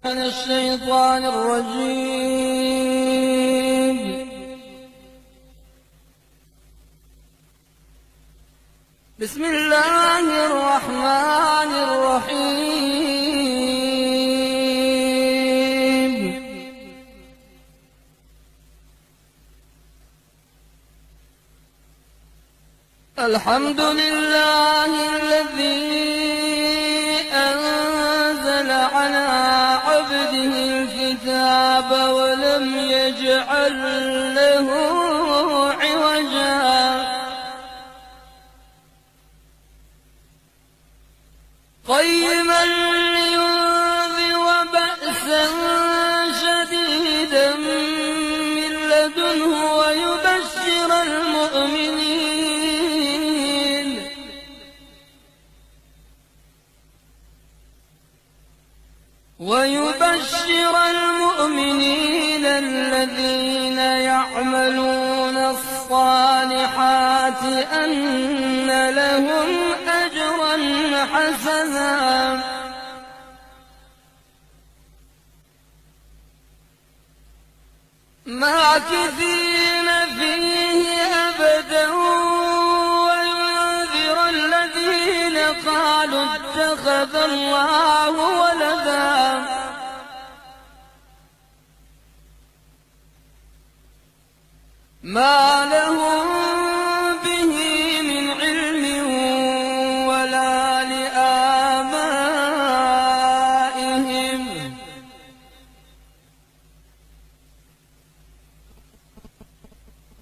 من الشيطان الرجيم. بسم الله الرحمن الرحيم. الحمد لله الذي أنزل على عبده الكتاب ولم يجعل له عوجا قيما لينذر بأسا شديدا من لدنه ويبشر المؤمنين الذين يعملون الصالحات أن لهم أجرا حسنا ماكثين فيه أبدا وينذر الذين قالوا اتخذ الله ولدا ما لهم به من علم ولا لآبائهم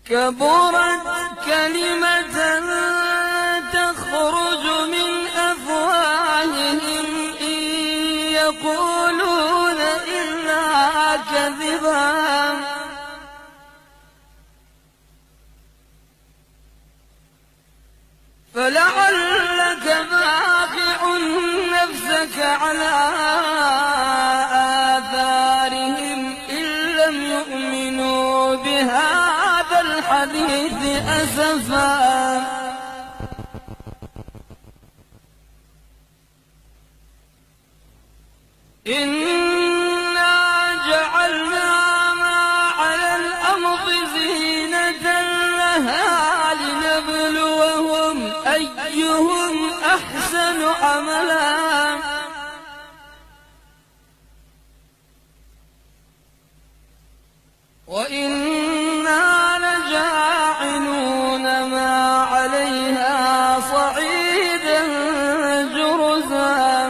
كبرت كلمة تخرج من أفواههم إن يقولون إلا كذبا فلعلك باخع نفسك على آثارهم إن لم يؤمنوا بهذا الحديث أسفا إنا جعلنا ما على الأرض زينة لها لنبلوهم أيهم أحسن عملا وإنا لجاعلون ما عليها صعيدا جرزا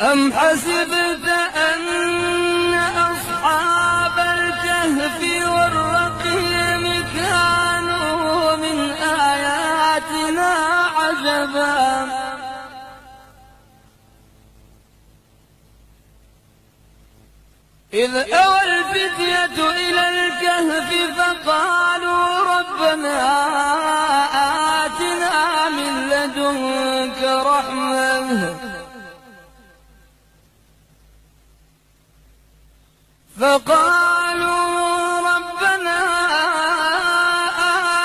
أم حسبت أن أصحاب الكهف والرقيم كانوا من آياتنا عجبا إذ أوى الفتية إلى الكهف فقالوا ربنا آتنا من لدنك رحمة فقالوا ربنا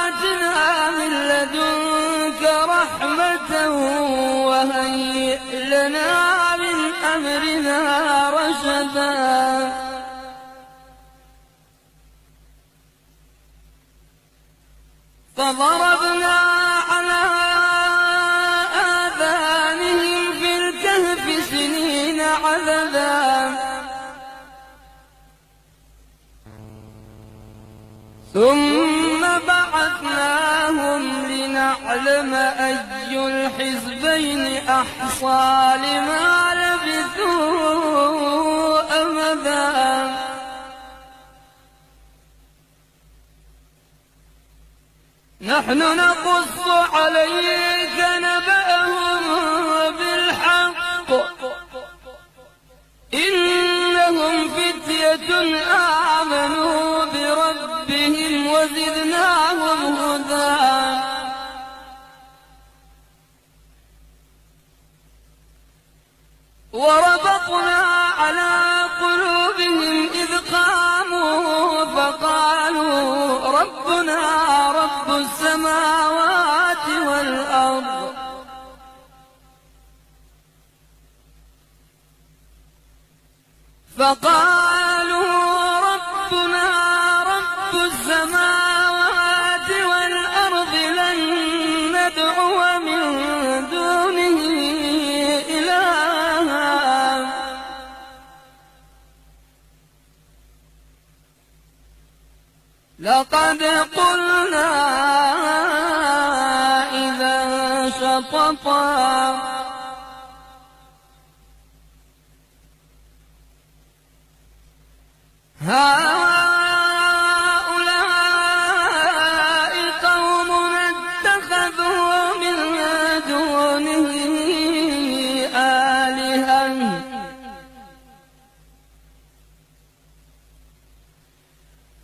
آتنا من لدنك رحمة وهيئ لنا من أمرنا رشدا فضربنا على آذانهم في الكهف سنين عددا ثم بعثناهم لنعلم أي الحزبين أحصى لما لبثوا أمدا نحن نقص عليك نبأهم بالحق إنهم فتية آمنوا بربهم وزدناهم هدى وربطنا على قلوبهم إذ قاموا فقالوا ربنا رب السماوات والأرض فقالوا ربنا رب السماوات والأرض لن ندعو من دونه إلها لقد قلنا إذا شططا هؤلاء قومنا اتخذوا من دونه آلهة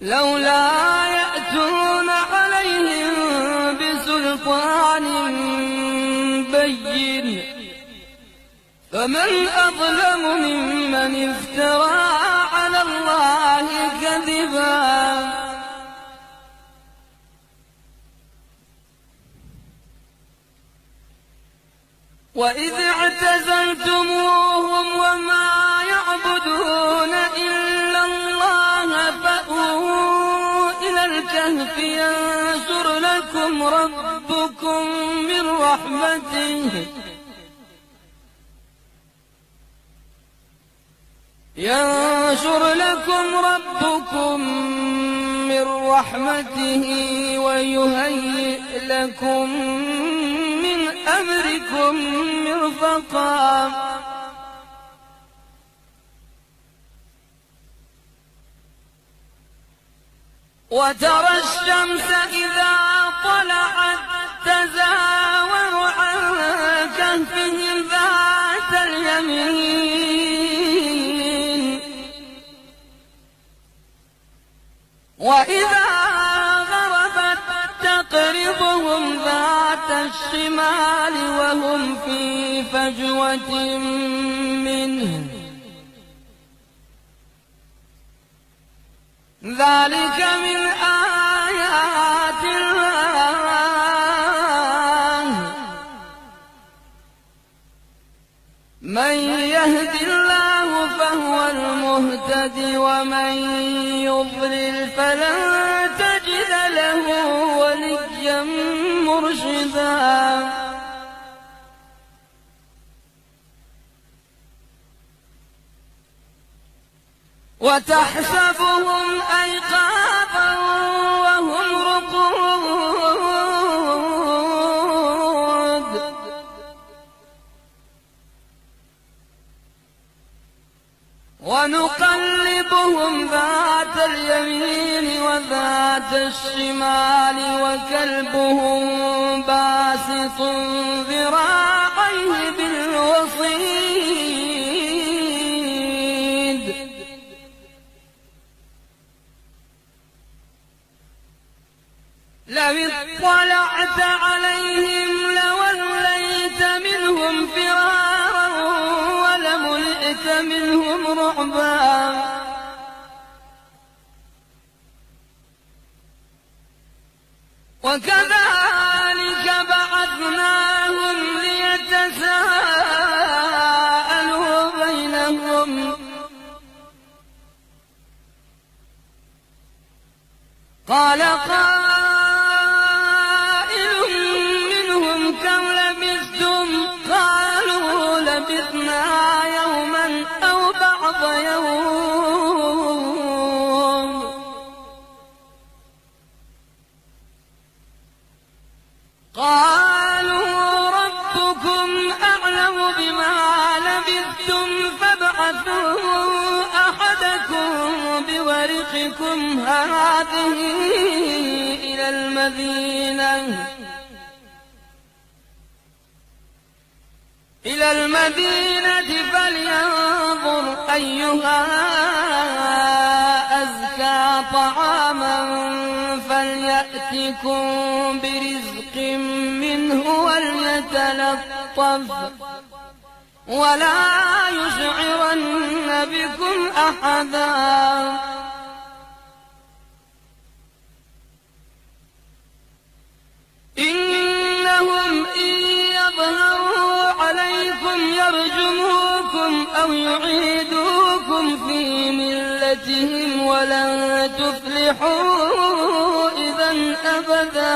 لولا يأتون عليهم بسلطان بين فمن أظلم ممن افترى على الله كذبا وإذ اعتزلتموهم وما يعبدون إلا الله فأووا إلى الكهف ينشر لكم ربكم من رحمته ويهيئ لكم من أمركم مرفقا وترى الشمس إذا طلعت تزاور عن كهفهم ذات اليمين وإذا غربت تقرضهم ذات الشمال وهم في فجوة منه ذلك من آيات الله من يهد الله فهو المهتد ومن يضلل فلن تجد له وليا مرشدا وتحسبهم أيقاظا وهم رقود ونقلبهم ذات اليمين وذات الشمال وكلبهم باسط ذراعيه بالوصيد لو اطلعت عليهم لوليت منهم فرارا ولملئت منهم رعبا وكذلك بعثناهم ليتساءلوا بينهم قال قائل منهم كم لبثتم قالوا لبثنا يوما أو بعض يوم قالوا ربكم أعلم بما لبثتم فابعثوا أحدكم بورقكم هذه إلى المدينة فلينظر أيها أزكى طعاما فليأتكم برزق منه وليتلطف ولا يشعرن بكم أحدا إنهم إن يظهروا عليكم يرجموكم أو يعيدوكم في ولن تفلحوا إذا أبدا.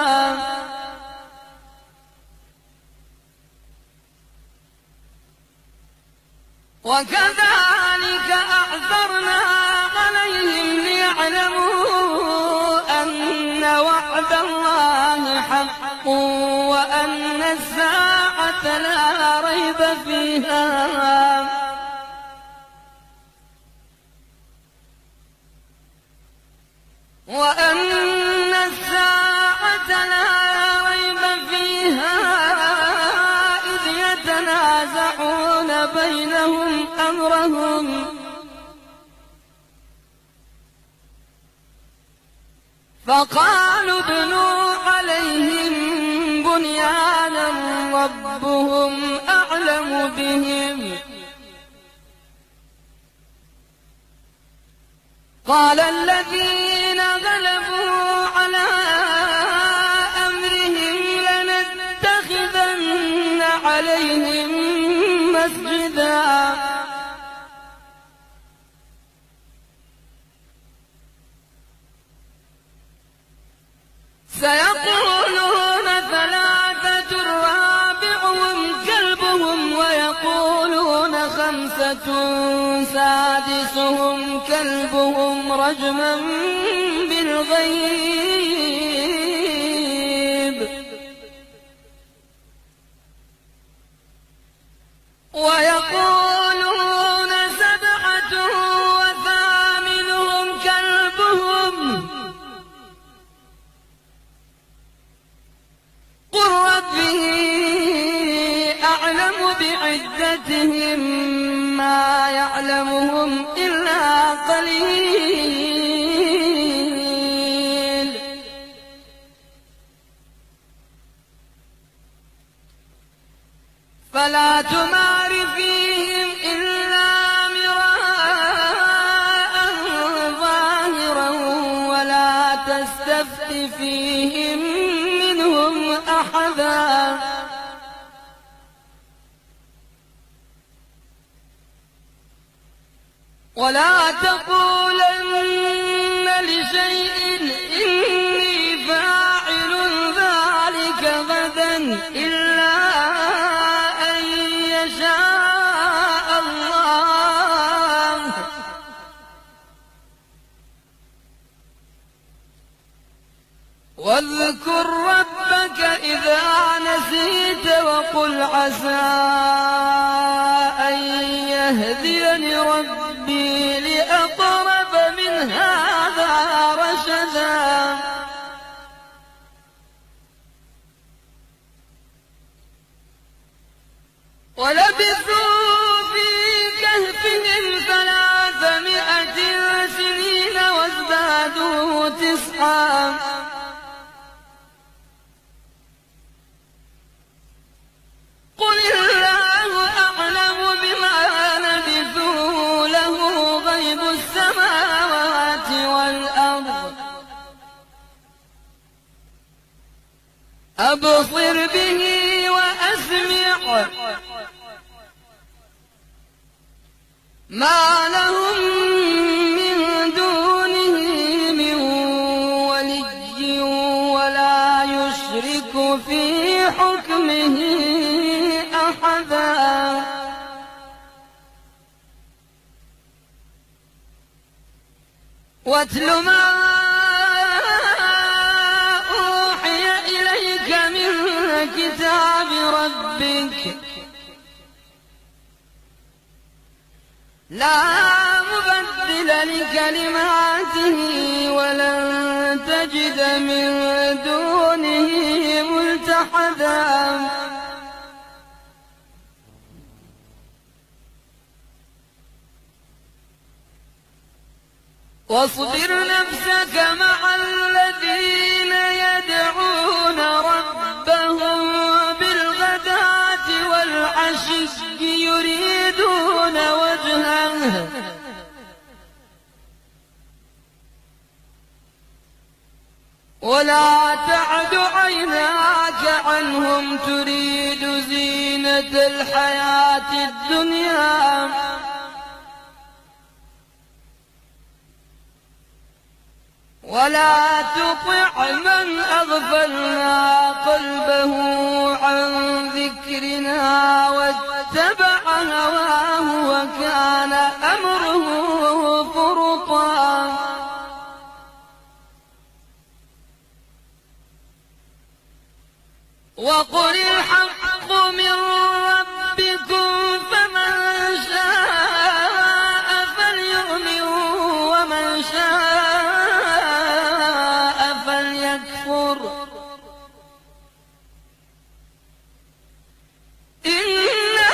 وكذلك أعثرنا عليهم ليعلموا أن وعد الله حق وأن الساعة لا ريب فيها إذ يتنازعون بينهم أمرهم فقالوا ابنوا عليهم بنيانا ربهم أعلم بهم. قال الذين غلبوا على أمرهم لنتخذن عليهم مسجدا. سيقولون ثلاثة رابعهم كلبهم ويقولون خمسة سادسهم كلبهم رجما بالغيب. ويقولون سبعة وثامنهم كلبهم قل ربي أعلم بعدتهم ما يعلمهم إلا قليل. فلا تمار فيهم إلا مراء ظاهرا ولا تستفت فيهم منهم أحدا. ولا تقولن لشيء إني فاعل ذلك غدا إلا أن يشاء الله. واذكر ربك إذا نسيت وقل عسى أن يهديني ربي لأقرب من هذا رشدا. ولبثوا في كهفهم 300 سنين وازدادوا 9. قل الله أعلم بما لبثوا له غيب السماوات والأرض أبصر به وأسمع ما لهم من دونه من ولي ولا يشرك في حكمه أحدا. واتل ما أوحي إليك من كتاب ربك لا مبدل لكلماته ولن تجد من دونه ملتحدا. واصبر نفسك مع الذين يدعون ربهم بالغداة والعشي يريدون وجهه ولا تعد عيناك عنهم تريد زينة الحياة الدنيا ولا تطع من أغفلنا قلبه عن ذكرنا واتبع هواه وكان أمره فرطا وقل الحق من ربكم فمن شاء فليؤمن ومن شاء فليكفر إنا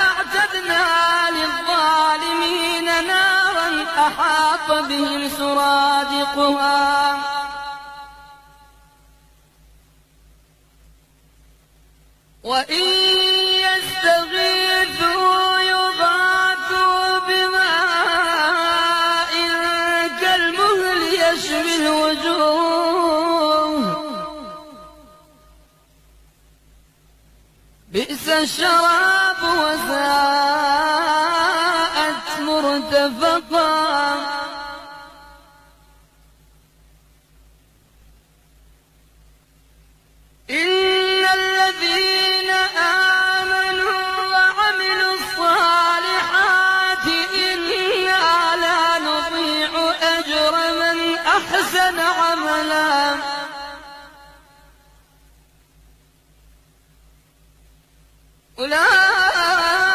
أعتدنا للظالمين نارا أحاط بهم سرادقها وإن يستغيثوا يغاثوا بماء كالمهل يشوي الوجوه بئس الشراب وساءت مرتفقا إن الذين آمنوا وعملوا الصالحات إنا لا نضيع أجر من أحسن عملا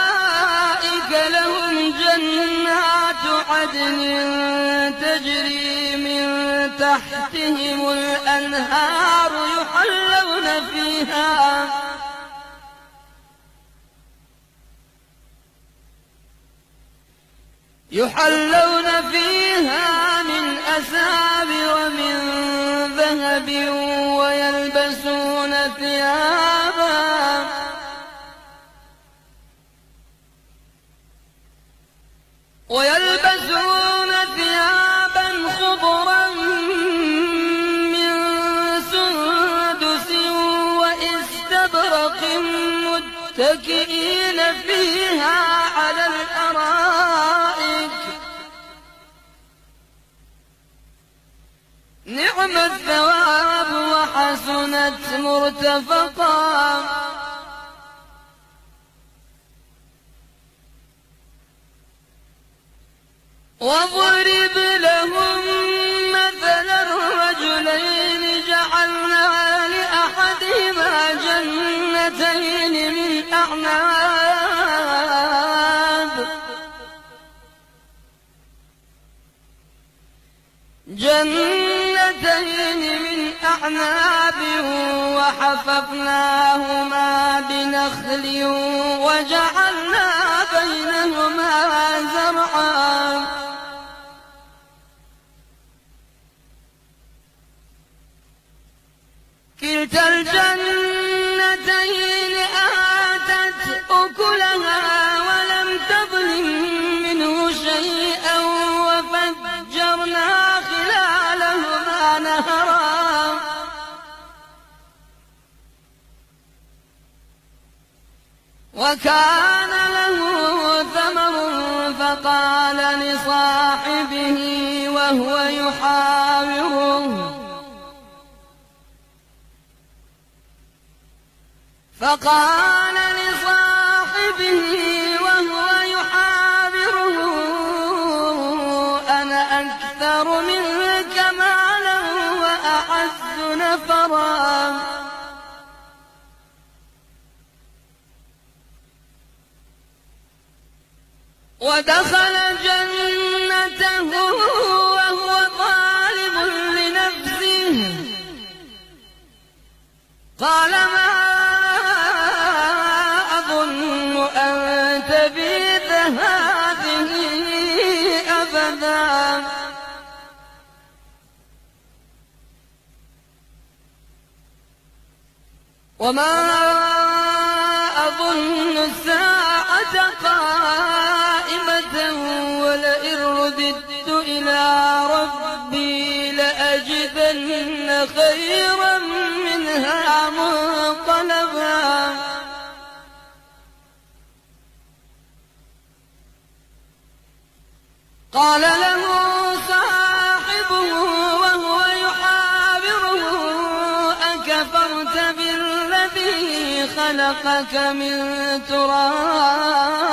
أولئك لهم جنات عدن تجري من تحتهم الأنهار يحلون فيها من أساور من ذهب ويلبسون ثيابا خضرا من سندس وإستبرق متكئين فيها على الأرائك نعم الثواب وحسنت مرتفقا واضرب لهم مثلا الرجلين جعلنا لأحدهما جنتين من أعناب وحففناهما بنخل وجعلنا بينهما زرعا كلتا الجنتين آتت أكلها ولم تظلم منه شيئا وفجرنا خلالهما نهرا وكان له ثمر فقال لصاحبه وهو يحاوره أنا أكثر منك مالا وأعز نفرا ودخل جنته وهو ظالم لنفسه قال ما أظن أن تبيد هذه أبدا وما أظن الساعة قائمة ولئن رددت إلى ربي لأجدن خيرا منها منقلبا قال له صاحبه أكفرت بالذي خلقك من تراب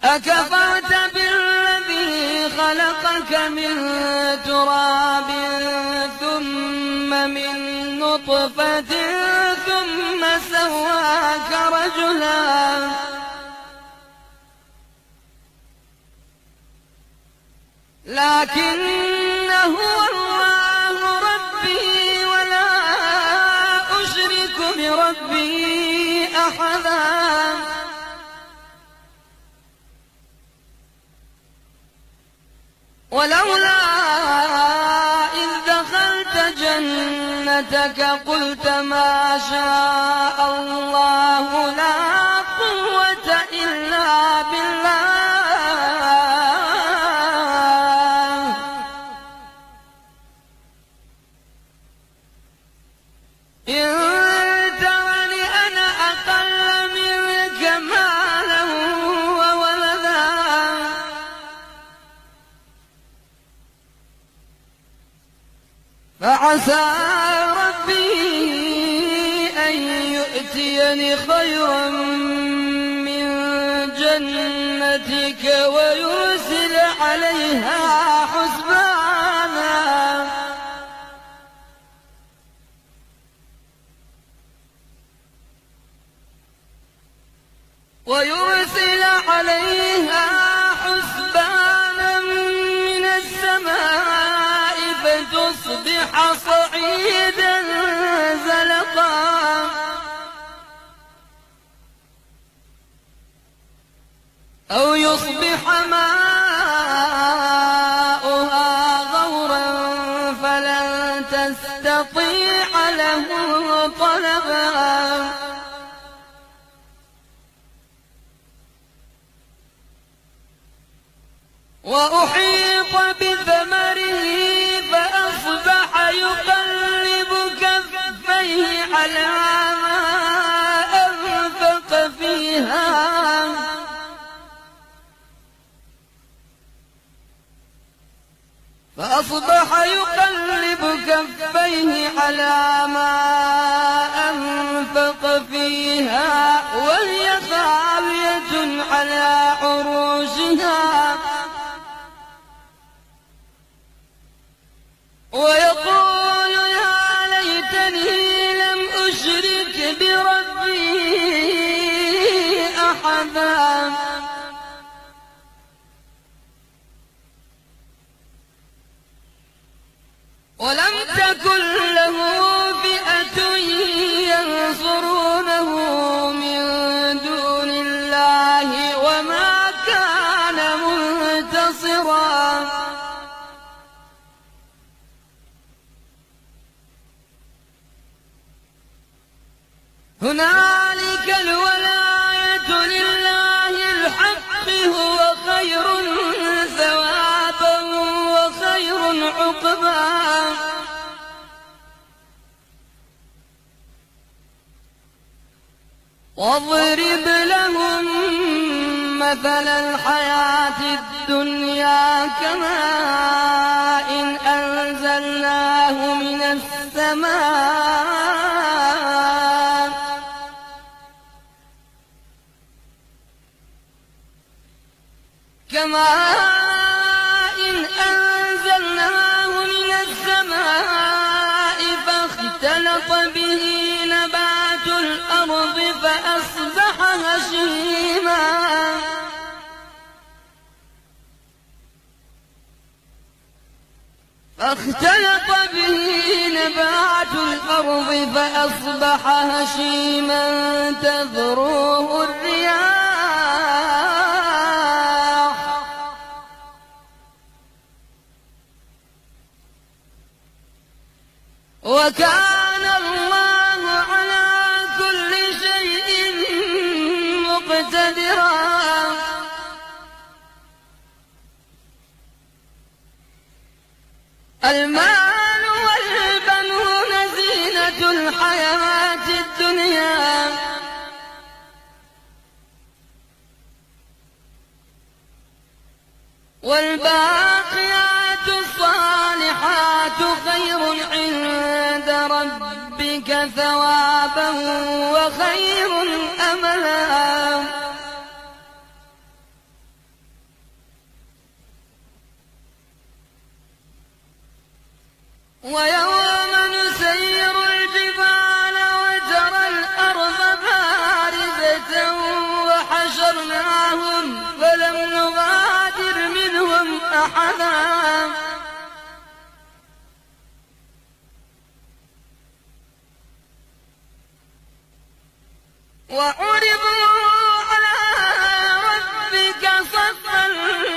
أكفرت بالذي خلقك من تراب ثم من نطفة ثم سواك رجلا لكن هو الله ربي ولا أشرك بربي أحدا ولولا إذ دخلت جنتك قلت ما شاء الله لا قوة إلا بالله إن ترني أنا أقل منك مالا وولدا فعسى ربي أن يؤتيني خيرا من جنتك ويرسل عليها حسبانا من السماء فتصبح صعيدا زلقا أو يصبح ماؤها غورا فلن تستطيع له طلبا وأحيط بثمره فأصبح يقلب كفيه على ما أنفق فيها وهي خاوية على عروشها ويقول يا ليتني لم أشرك بربي أحدا ولم تكن له فئة ينصرونه من دون الله وما كان منتصرا هنالك الولاية لله الحق هو خير ثوابا وخير عقبا واضرب لهم مثل الحياة الدنيا كماء أنزلناه من السماء فاختلط به نبات الأرض فأصبح هشيما تذروه الرياح وكان الله على كل شيء مقتدرا المال والبنون زينة الحياة الدنيا والباقيات الصالحات ربك ثوابا وخير أملا. ويوم نسير الجبال وترى الأرض بارزة وحشرناهم فلم نغادر منهم أحدا. وعرضوا على ربك صفا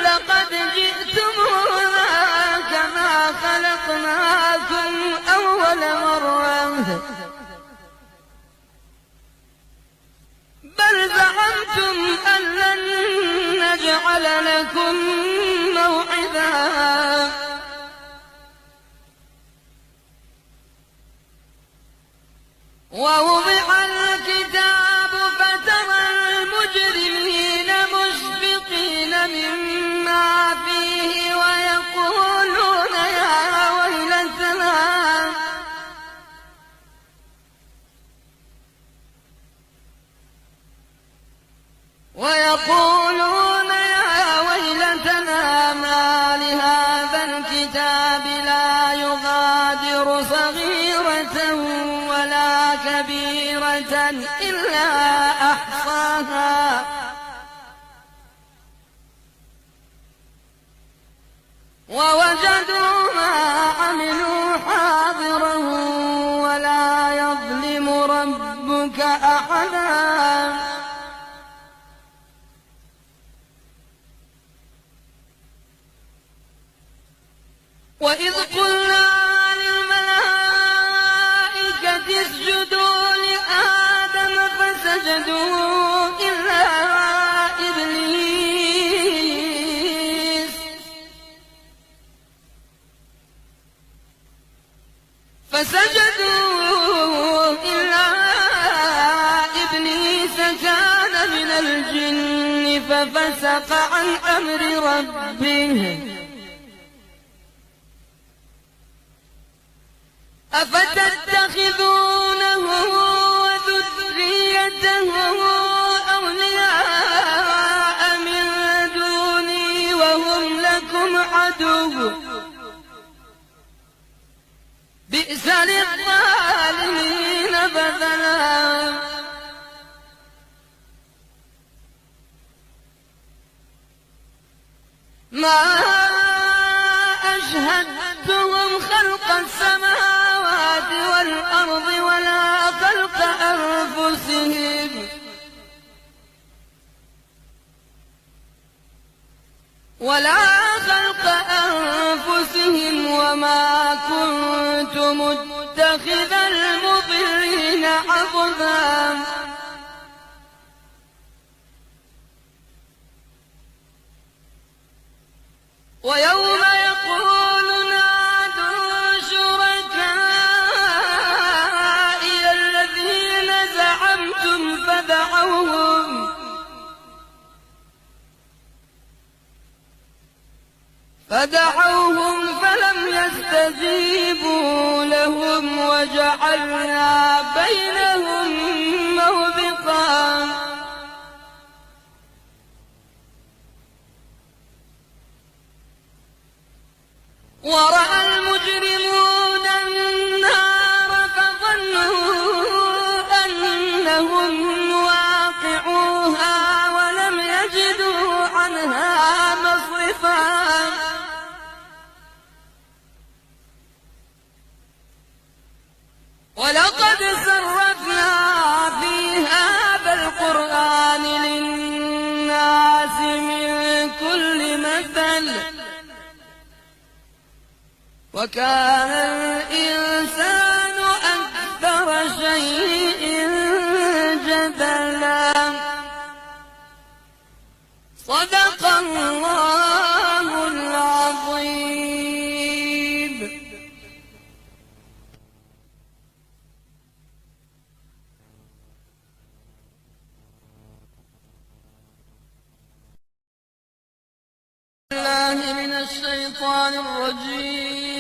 لقد جئتمونا كما خلقناكم أول مرة بل زعمتم أن لن نجعل لكم موعدا. ووضع الكتاب فترى المجرمين مشفقين مما فيه ويقولون يا ويلتنا ما لهذا الكتاب لا يغادر صغيرة ولا كبيرة إلا أحصاها ووجدوا ما عملوا حاضرا ولا يظلم ربك أحدا. وإذ قلنا للملائكة اسجدوا لآدم فسجدوا إلا إبليس كان من الجن ففسق عن أمر ربه أفتتخذونه وذريته أولياء من دوني وهم لكم عدو بئس للظالمين بدلا. ما أشهدتهم خلق السماوات والأرض ولا خلق أنفسهم وما كنت متخذ المضلين عضدا. ويوم يقول نادوا شركائي الذين زعمتم فدعوهم فلم يستجيبوا لهم وجعلنا بينهم موبقا. ورأى المجرمون النار فظنوا أنهم واقعوها ولم يجدوا عنها مصرفا. ولقد صرفنا في هذا القرآن للناس من كل مثل وكان الإنسان أكثر شيء جدلا. صدق الله العظيم. الله من الشيطان الرجيم.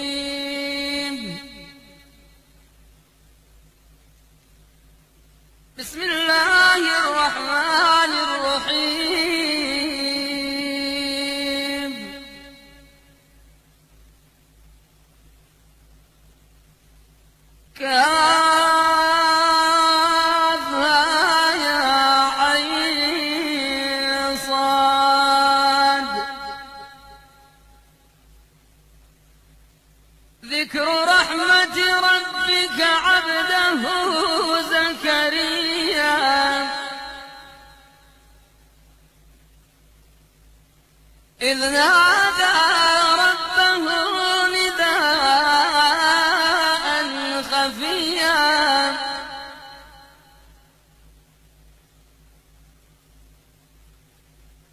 كافها يا عين صاد. ذكر رحمة ربك عبده زكريا إذ نادى ربه نداء خفيا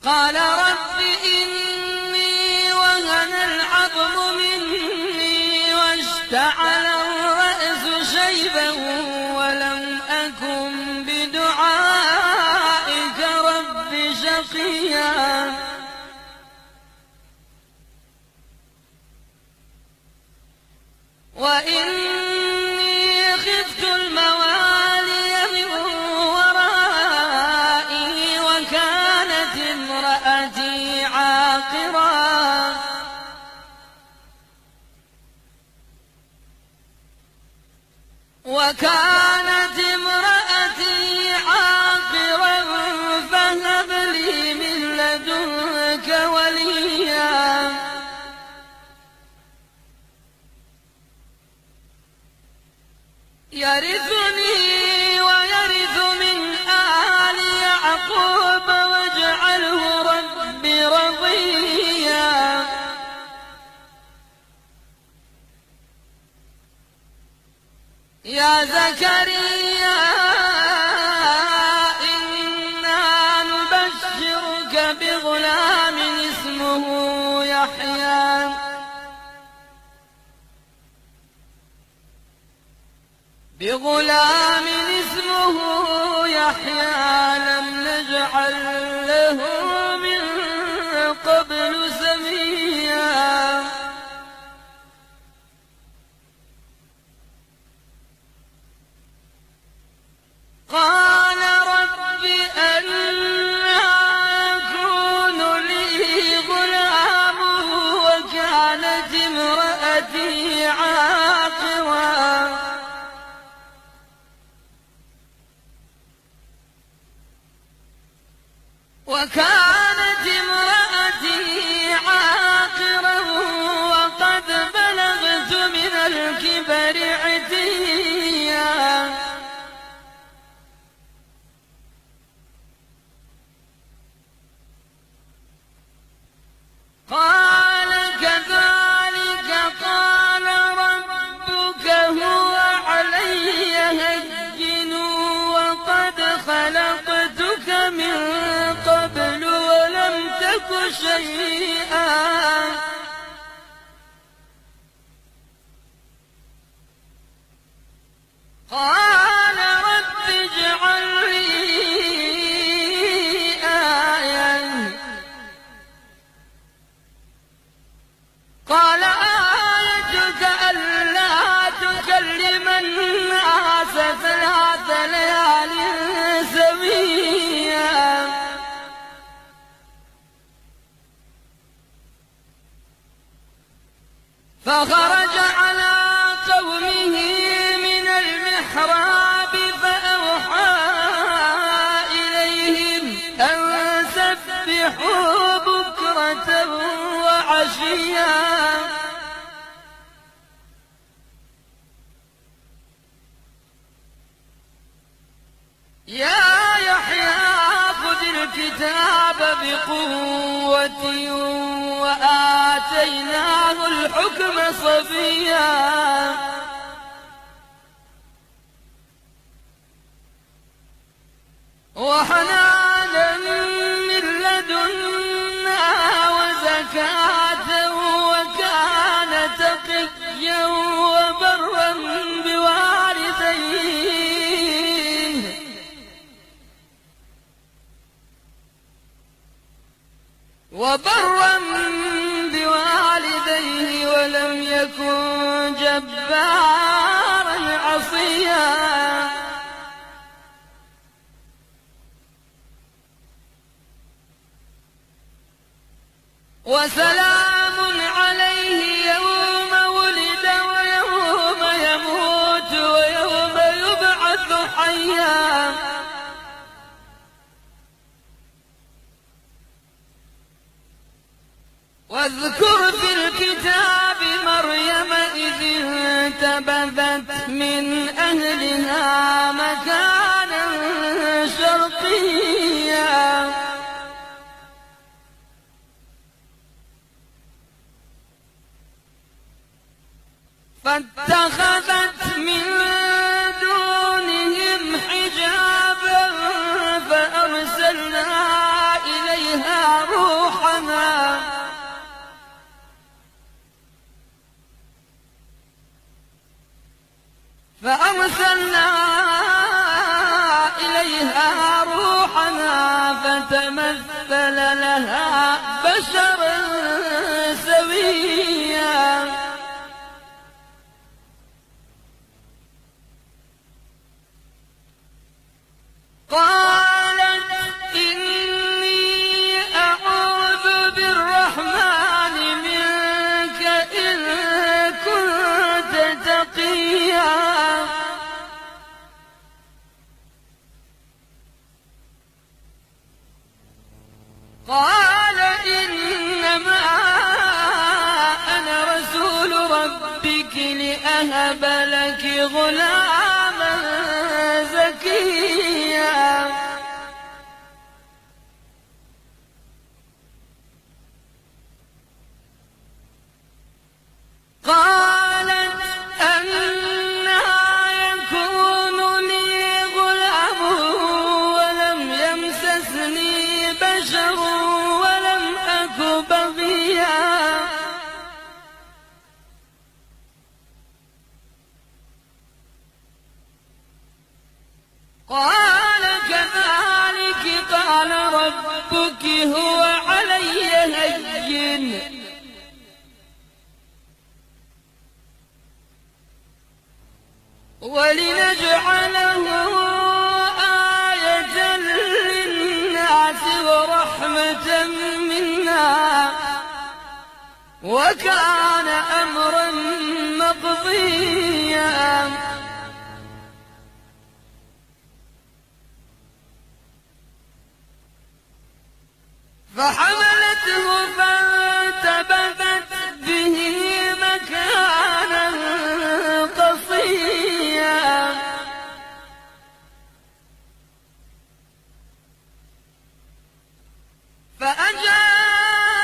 قال رب إني وهن العظم مني واشتعل الرأس شيبا ولم أكن بدعائك رب شقيا وإني خفت الموالي من ورائي وكانت امرأتي عاقرا فهب لي من لدنك وليا يرثني ويرث من آل يعقوب واجعله رب رضيا يا زكريا إنا نبشرك بغلام اسمه يحيى لم نجعل له من قبل سميا قال رب أنى يكون لي غلام وكانت امرأتي عاقرا وقد بلغت من الكبر عتيا قال كذلك قال ربك هو علي هين وقد خلقتك من قبل ولم تك شيئا قال رب اجعل لي آية قال آيتك ألا تكلم الناس 3 ليال سويا فخرج على قومه من المحراب فأوحى إليهم أن سبحوا بكرة وعشيا يا يحيى خذ الكتاب بقوة وآتيناه الحكم صبيا وحنانا من لدنا وزكاة وكان تقيا وبرا بوالديه ولم يكن جبارا عصيا وسلام عليه يوم ولد ويوم يموت انتبذت من أهلها مكانا شرقيا فاتخذت من دونهم حجابا فأرسلنا إليها روحنا فتمثل لها بشرا سويا قالت إني أعوذ بالرحمن منك إن كنت تقيا قال إنما أنا رسول ربك لأهب لك غلاما زكيا قالت أنى يكون لي غلام ولم يمسسني بشر ولم أك بغيا قال كذلك قال ربك هو علي هين ولنجعله آية للناس ورحمة منا وكان أمرا مقضيا فحملته فانتبذت به مكانا قصيا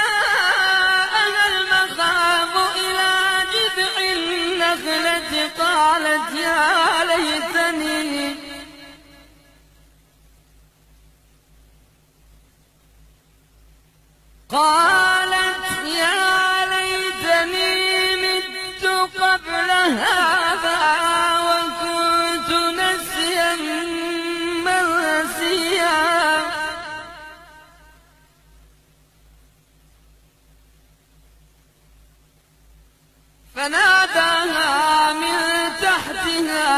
فأجاءها المخاض إلى جذع النخلة قالت يا ليتني مت قبل هذا وكنت نسيا منسيا فناداها من تحتها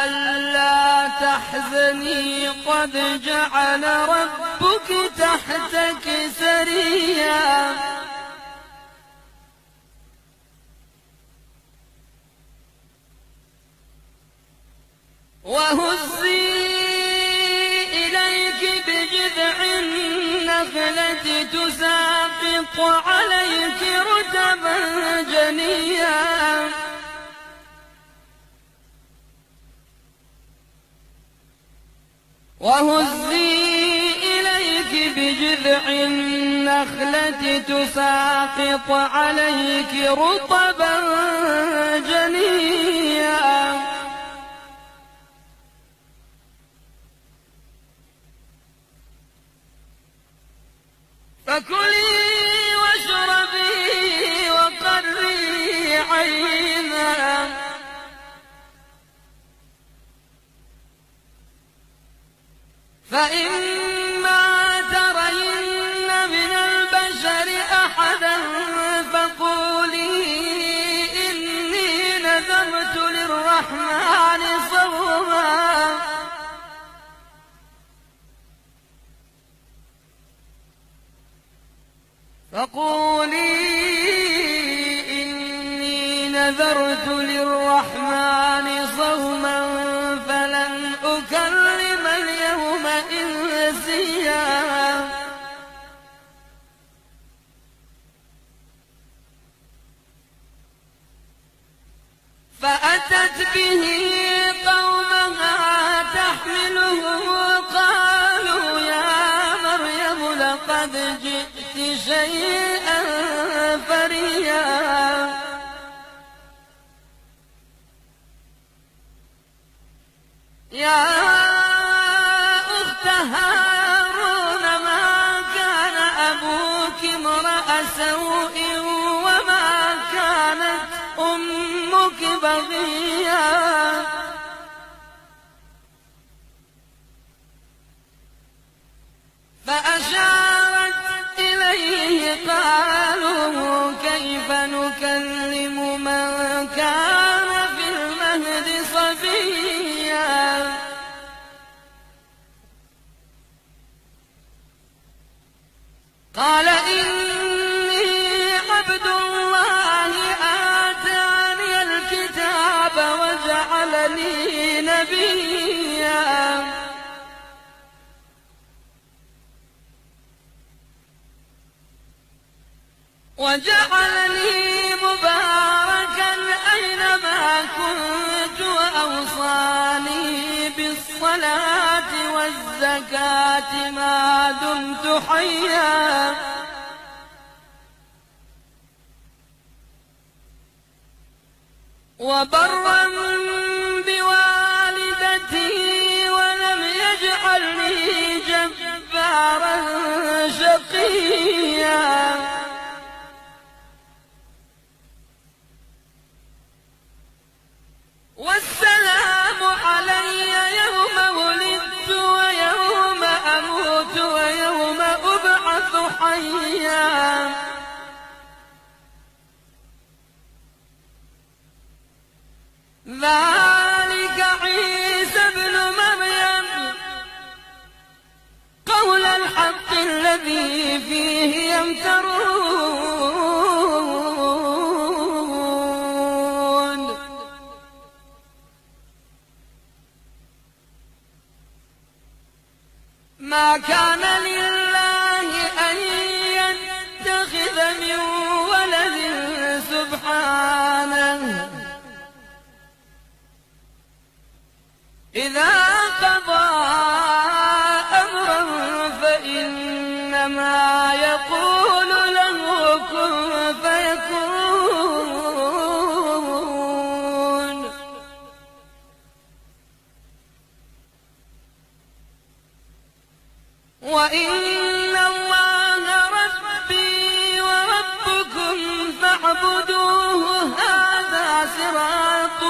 ألا تحزني قد جعل ربك تحتك سريا وهزي إليك بجذع النخلة تساقط عليك رطبا جنيا وهزي إليك بجذع النخلة تساقط عليك رطبا جنيا فكلي واشربي وقري عينا فإما ترين من البشر أحدا فقولي إني نذرت للرحمن صوما فلن أكلم اليوم إنسيا فأتت به قومها تحمله قالوا يا مريم لقد جئت شيئا فريا يا أخت هارون ما كان أبوك امرأ سوء وما كانت أمك بغيا فأشارت إليه قالوا كيف نكلم من كان في المهد صبيا قال إني عبد الله آتاني الكتاب وجعلني نبيا وجعلني مباركا أينما كنت وأوصاني بالصلاة والزكاة ما دمت حيا وبرا بوالدتي ولم يجعلني جبارا شقيا والسلام علي يوم ولدت ويوم أموت ويوم أبعث حيا ذلك عيسى ابن مريم قول الحق الذي فيه يمترون ما كان لله أن يتخذ من ولد سبحانه إذا قضى أمرا فإنما يقول له كن فيكون وإن الله ربي وربكم فاعبدوه هذا صراط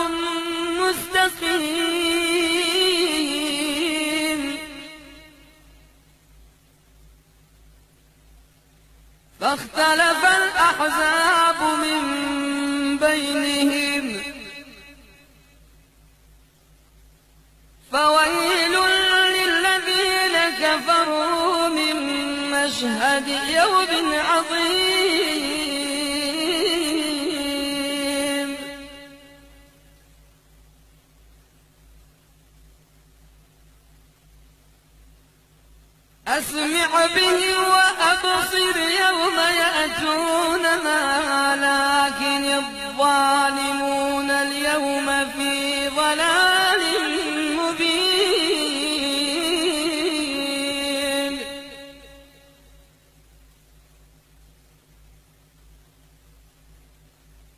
مستقيم فاختلف الأحزاب من بينهم فويل للذين كفروا من مشهد يوم عظيم أسمع به وأبصر يوم يأتوننا لكن الظالمون اليوم في ضلال مبين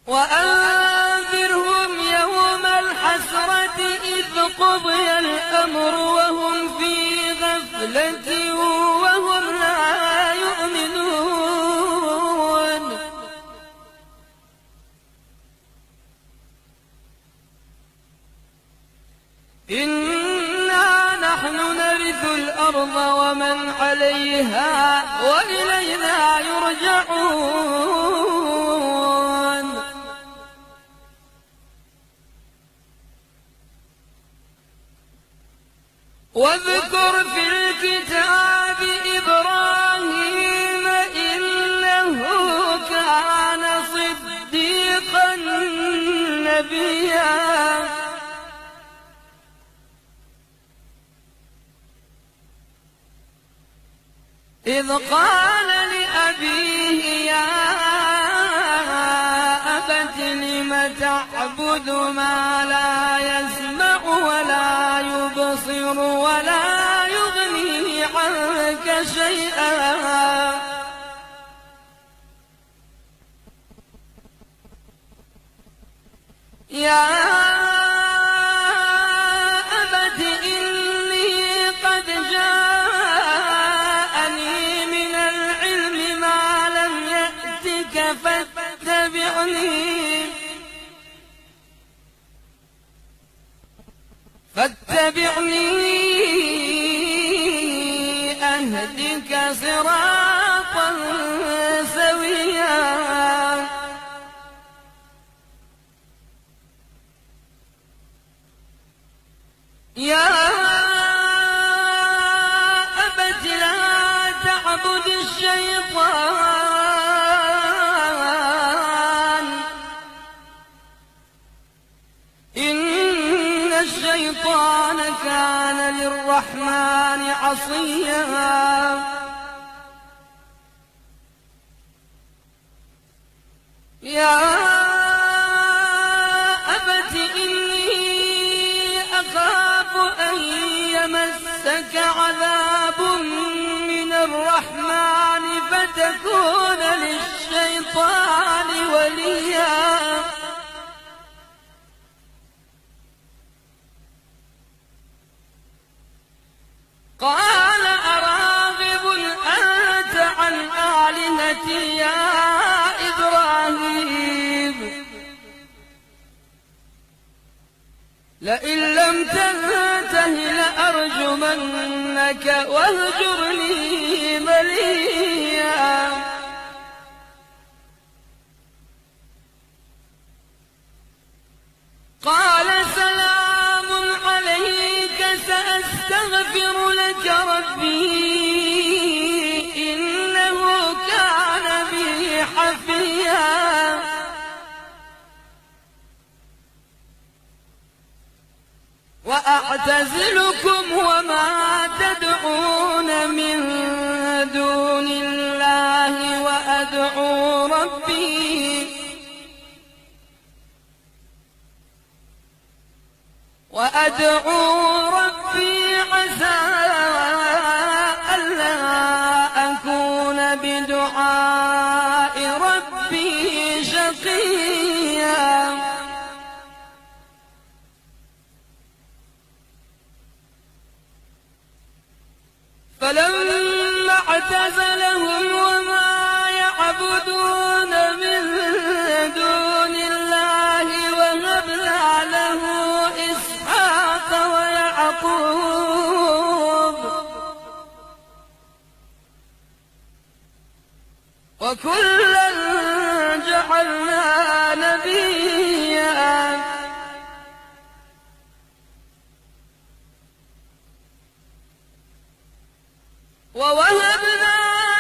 وأنذرهم يوم الحسرة إذ قضي الأمر وهم في غفلة وهم لا يؤمنون إنا نحن نرث الأرض ومن عليها وإلينا يرجعون واذكر في الكتاب إبراهيم إنه كان صديقا نبيا إذ قال لأبيه يا أبت أبت لم تعبد ما لا يسمع ولا يبصر ولا يغني عنك شيئا يا أبت إني قد جاءني من العلم ما لم يأتك فاتبعني أهدك صراطا سويا يا أبت لا تعبد الشيطان إن الشيطان كان للرحمن عصيا يا أبت إني أخاف أن يمسك عذاب من الرحمن فتكون للشيطان وليا قال أراغب أنت عن آلهتي يا إبراهيم لئن لم تنته لأرجمنك واهجرني مليا قال سلام عليك سأستغفر لك ربي إنه كان بي حفيا وأعتزلكم وما تدعون من دون الله وأدعو ربي عسى ألا أكون بدعاء ربي شقيا فلما اعتزلهم وما يعبدون من دون الله وهبنا له إسحاق ويعقوب وكلا جعلنا نبيا ووهبنا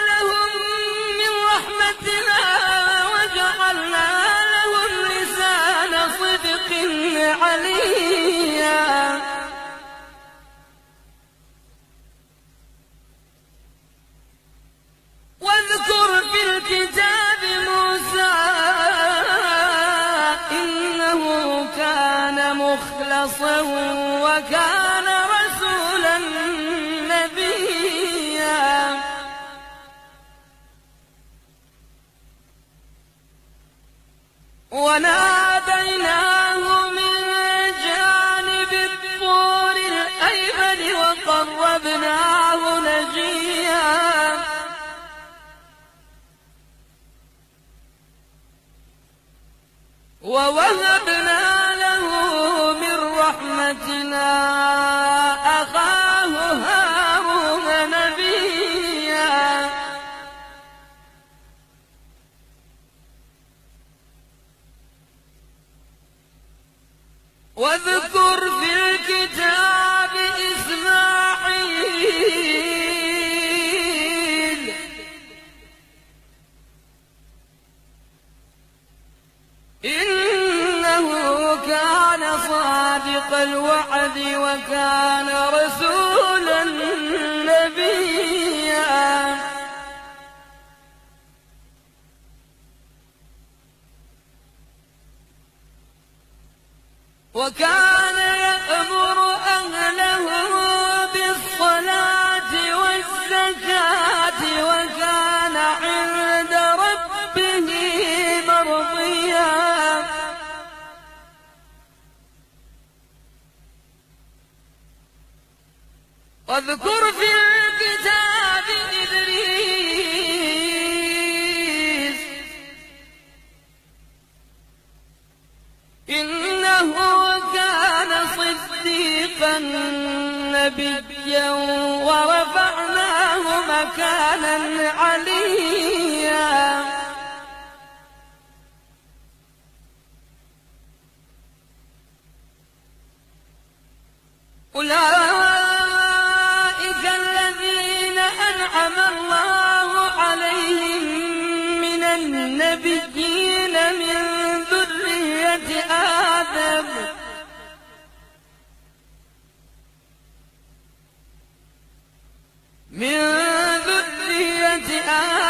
لهم من رحمتنا وجعلنا لهم لسان صدق عليا واذكر في الكتاب موسى إنه كان مخلصا وكان رسولا نبيا وناديناه من جانب الطور الأيمن وقربناه نجيا ووهبنا له من رحمتنا أخاه هارون نبيا واذكر في الكتاب إسماعيل إنه كان صادق الوعد وكان رسولا نبيا وكان يأمر أهله بالصلاة والزكاة وكان عند ربه مرضيا. واذكر في الكتاب إدريس إنه كان صديقا نبيا ورفعناه مكانا عليا. أولئك الذين أنعم الله عليهم من النبيين من ذرية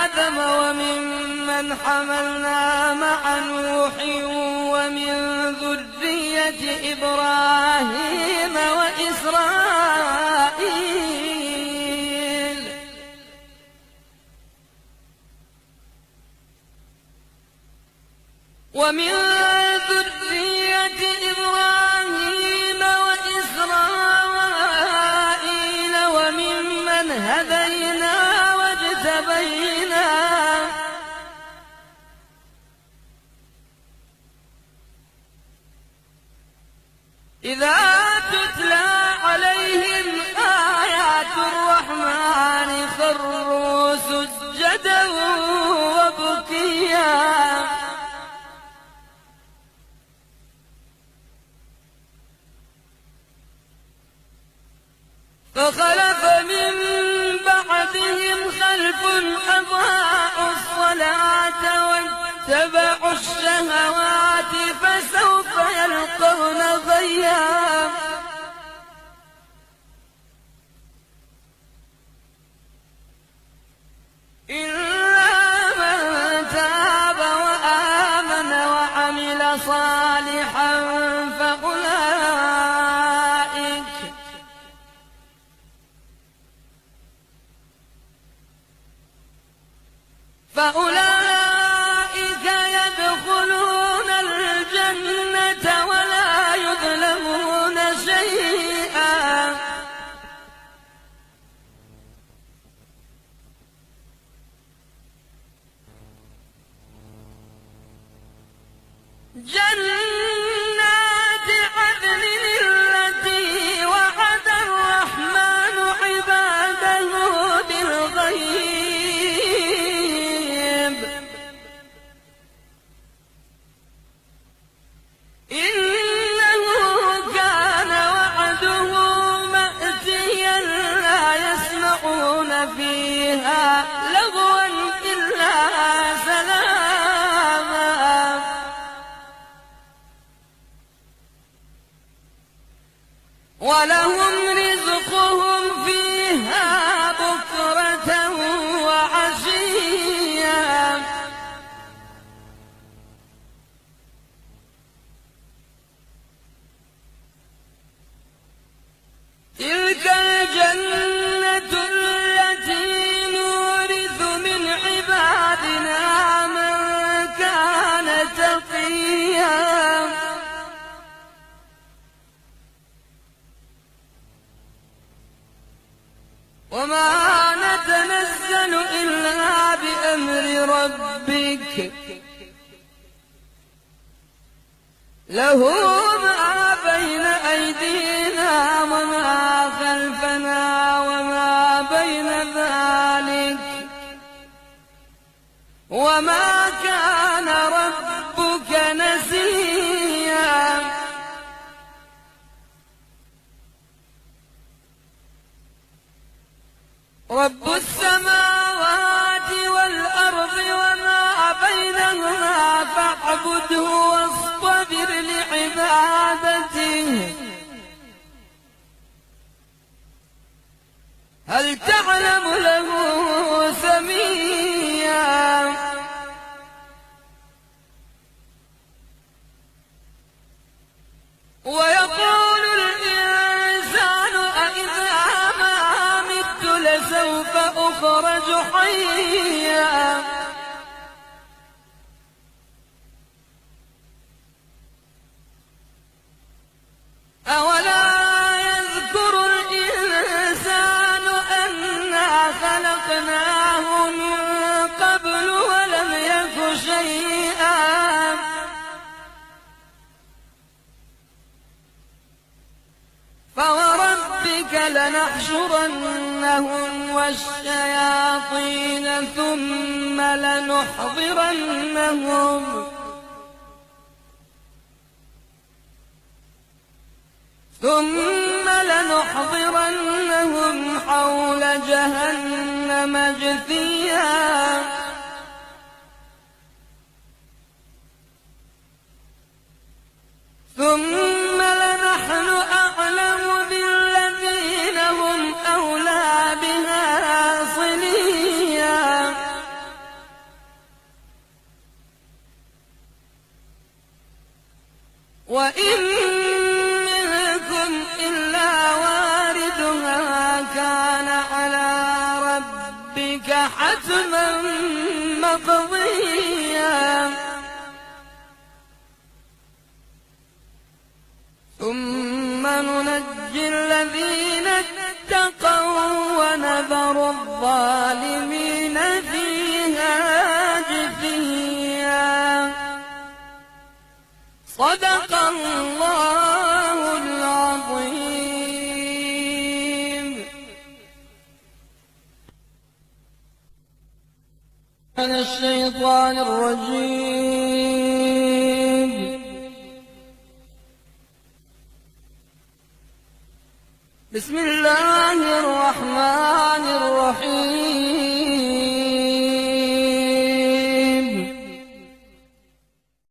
آدم وممن حملنا مع نوح ومن ذرية إبراهيم وإسرائيل وممن هدينا واجتبينا. إذا تتلى عليهم آيات الرحمن خروا سجدا وبكيا. فخلف من بعدهم خلف أضاعوا الصلاة واتبعوا الشهوات فسوف يلقون غيا. إلا من تاب وآمن وعمل صالحا فأولئك يدخلون الجنة ولا يظلمون شيئا. جنات عدن التي وعد الرحمن عباده بالغيب إنه كان وعده مأتيا لا يسمعون فيها لغوا إلا سلاما ولهم رزقهم فيها بكرة وعشيا. تلك الجنة التي نورث من عبادنا من كان تقيا. وما نتنزل إلا بأمر ربك له ما بين أيدينا وما خلفنا وما بين ذلك وما كان ربك نسيا. رب السماوات والأرض وما بينهما فاعبده واصطبر لعبادته هل تعلم له سميا. حيا أولا يذكر الإنسان أنا خلقناه من قبل ولم يك شيئا فوربك لنحشرنهم والشياطين ثم لنحضرنهم حول جهنم جثيا ثم لنحن أعلم بالذين هم أولى بها صليا وإن منكم إلا واردها كان على ربك حتما مقضيا ثم ننجي الذين اتقوا ونذر الظالمين فيها جثيا صدق الله العظيم. من الشيطان الرجيم. بسم الله